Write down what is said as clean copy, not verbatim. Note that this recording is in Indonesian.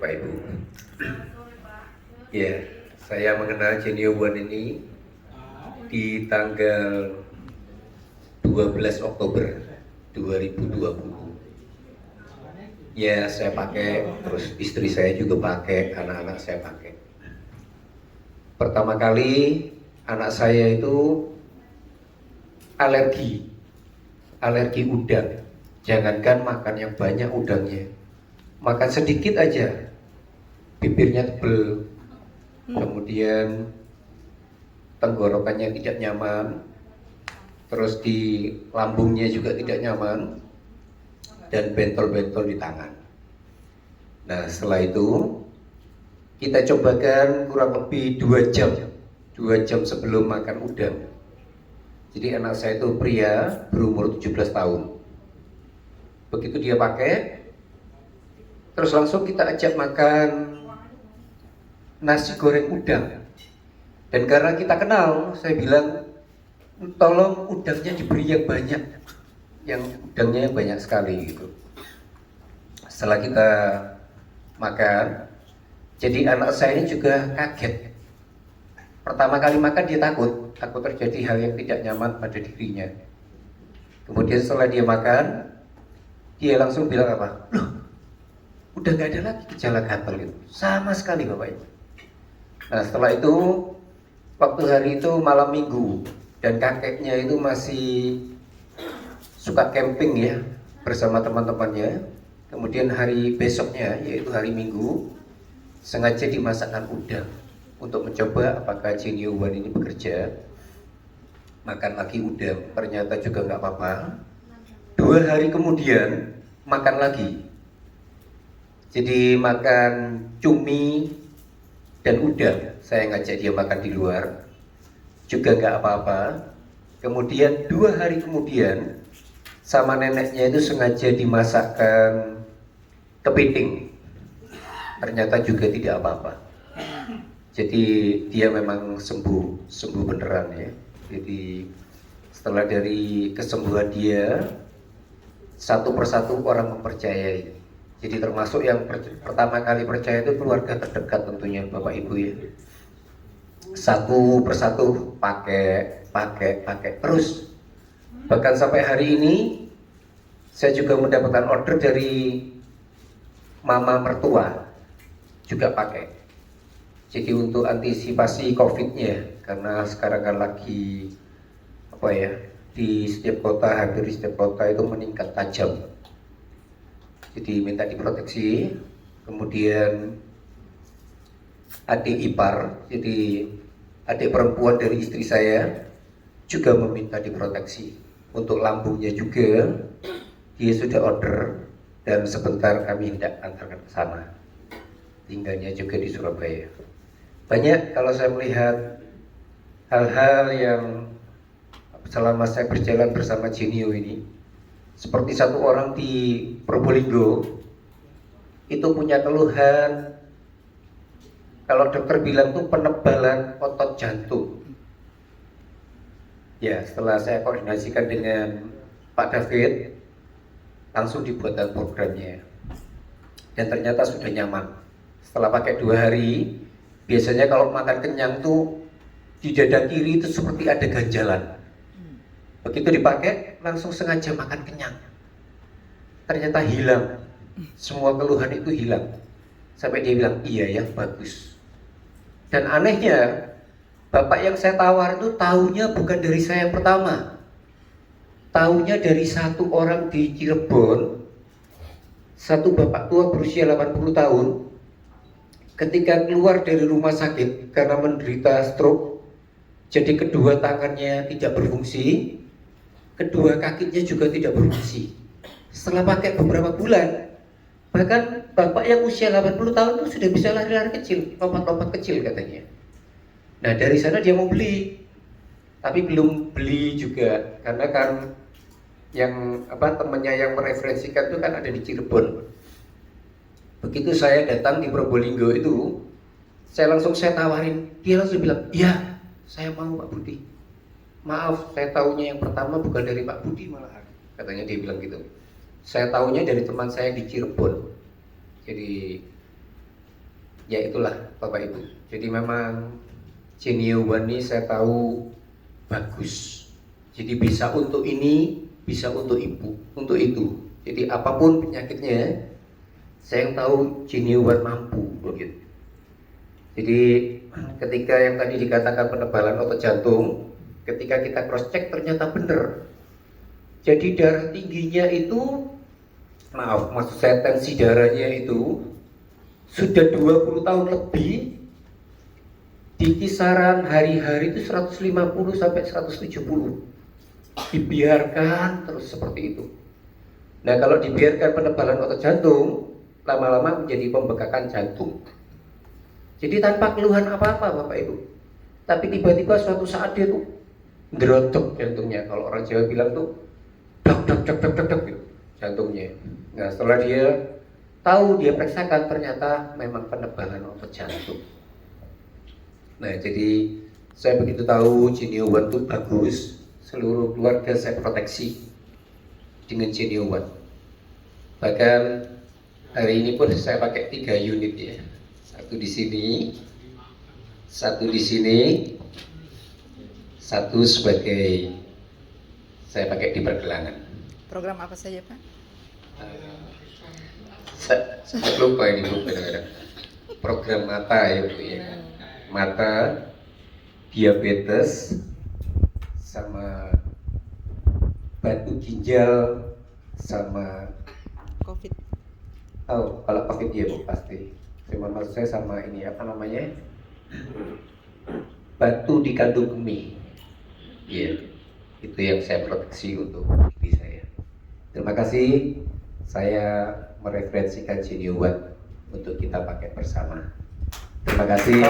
Bapak Ibu. Ya, saya mengenal Jenny Wan ini di tanggal 12 Oktober 2020. Ya, saya pakai, terus istri saya juga pakai, anak-anak saya pakai. Pertama kali anak saya itu alergi udang. Jangankan makan yang banyak udangnya, makan sedikit aja bibirnya tebel, kemudian tenggorokannya tidak nyaman, terus di lambungnya juga tidak nyaman, dan bentol-bentol di tangan. Nah, setelah itu kita cobakan kurang lebih 2 jam sebelum makan udang. Jadi anak saya itu pria berumur 17 tahun. Begitu dia pakai, terus langsung kita ajak makan nasi goreng udang. Dan karena kita kenal, saya bilang, tolong udangnya diberi yang banyak, yang udangnya yang banyak sekali gitu. Setelah kita makan, jadi anak saya ini juga kaget. Pertama kali makan dia takut terjadi hal yang tidak nyaman pada dirinya. Kemudian setelah dia makan, dia langsung bilang apa? Loh, udah gak ada lagi gejala gatal gitu, sama sekali Bapak Ibu. Nah, setelah itu, waktu hari itu malam minggu, dan kakeknya itu masih suka camping ya, bersama teman-temannya. Kemudian hari besoknya, yaitu hari Minggu, sengaja dimasakkan udang untuk mencoba apakah Jenny Wan ini bekerja. Makan lagi udang, ternyata juga nggak apa-apa. 2 hari kemudian makan lagi. Jadi makan cumi dan udang. Saya ngajak dia makan di luar, juga nggak apa-apa. Kemudian 2 hari kemudian sama neneknya itu sengaja dimasakkan kepiting. Ternyata juga tidak apa-apa. Jadi dia memang sembuh beneran ya. Jadi setelah dari kesembuhan dia, satu persatu orang mempercayai. Jadi termasuk yang pertama kali percaya itu keluarga terdekat tentunya Bapak Ibu ya. Satu persatu pakai terus. Bahkan sampai hari ini saya juga mendapatkan order dari mama mertua juga pakai. Jadi untuk antisipasi COVID-nya, karena sekarang kan lagi apa ya, di setiap kota, hampir di setiap kota itu meningkat tajam. Jadi minta diproteksi. Kemudian adik ipar, jadi adik perempuan dari istri saya juga meminta diproteksi. Untuk lambungnya juga dia sudah order, dan sebentar kami hendak antarkan ke sana. Tinggalnya juga di Surabaya. Banyak kalau saya melihat hal-hal yang selama saya berjalan bersama Jenny ini, seperti satu orang di Probolinggo itu punya keluhan, kalau dokter bilang tuh penebalan otot jantung. Ya, setelah saya koordinasikan dengan Pak David, langsung dibuatkan programnya, dan ternyata sudah nyaman. Setelah pakai 2 hari, biasanya kalau makan kenyang tuh di dada kiri itu seperti ada ganjalan. Begitu dipakai, langsung sengaja makan kenyang. Ternyata hilang, semua keluhan itu hilang. Sampai dia bilang, iya ya, bagus. Dan anehnya, bapak yang saya tawar itu tahunya bukan dari saya yang pertama. Tahunya dari satu orang di Cirebon, satu bapak tua berusia 80 tahun. Ketika keluar dari rumah sakit karena menderita stroke, jadi kedua tangannya tidak berfungsi, kedua kakinya juga tidak berfungsi. Setelah pakai beberapa bulan, bahkan bapak yang usia 80 tahun itu sudah bisa lari-lari kecil, lompat-lompat kecil katanya. Nah, dari sana dia mau beli, tapi belum beli juga karena kan yang temannya yang mereferensikan itu kan ada di Cirebon. Begitu saya datang di Probolinggo itu, saya tawarin, dia langsung bilang, iya, saya mau Pak Budi. Maaf, saya tahunya yang pertama bukan dari Pak Budi malahan, katanya dia bilang gitu. Saya tahunya dari teman saya di Cirebon. Jadi Ya itulah Bapak Ibu. Jadi memang Genio One ini saya tahu bagus. Jadi bisa untuk ini, bisa untuk ibu, untuk itu. Jadi apapun penyakitnya, saya yang tahu Genio One mampu begitu. Jadi ketika yang tadi dikatakan penebalan otot jantung, ketika kita cross check ternyata benar. Jadi darah tingginya itu, maksud saya tensi darahnya itu sudah 20 tahun lebih, di kisaran hari-hari itu 150 sampai 170. Dibiarkan terus seperti itu. Nah, kalau dibiarkan penebalan otot jantung, lama-lama menjadi pembekakan jantung. Jadi tanpa keluhan apa-apa Bapak Ibu. Tapi tiba-tiba suatu saat dia tuh ngerodok jantungnya. Kalau orang Jawa bilang tuh dok dok dok dok dok dok gitu, jantungnya. Nah, setelah dia tahu, dia periksakan, ternyata memang penebalan otot jantung. Nah, jadi saya begitu tahu Genio One itu bagus, seluruh keluarga saya proteksi dengan Genio One. Bahkan hari ini pun saya pakai 3 unit ya. Satu di sini, satu di sini, satu sebagai saya pakai di pergelangan. Program apa saja Pak? Saya lupa ini Bu, kadang-kadang. Program mata ya Bu ya. Mata, diabetes, sama batu ginjal, sama COVID. oh kalau COVID ya Bu pasti. Cuma maksud saya sama ini apa namanya, batu di kandung kemih. Iya, itu yang saya proteksi untuk diri saya. Terima kasih, saya mereferensikan Genio One untuk kita pakai bersama. Terima kasih.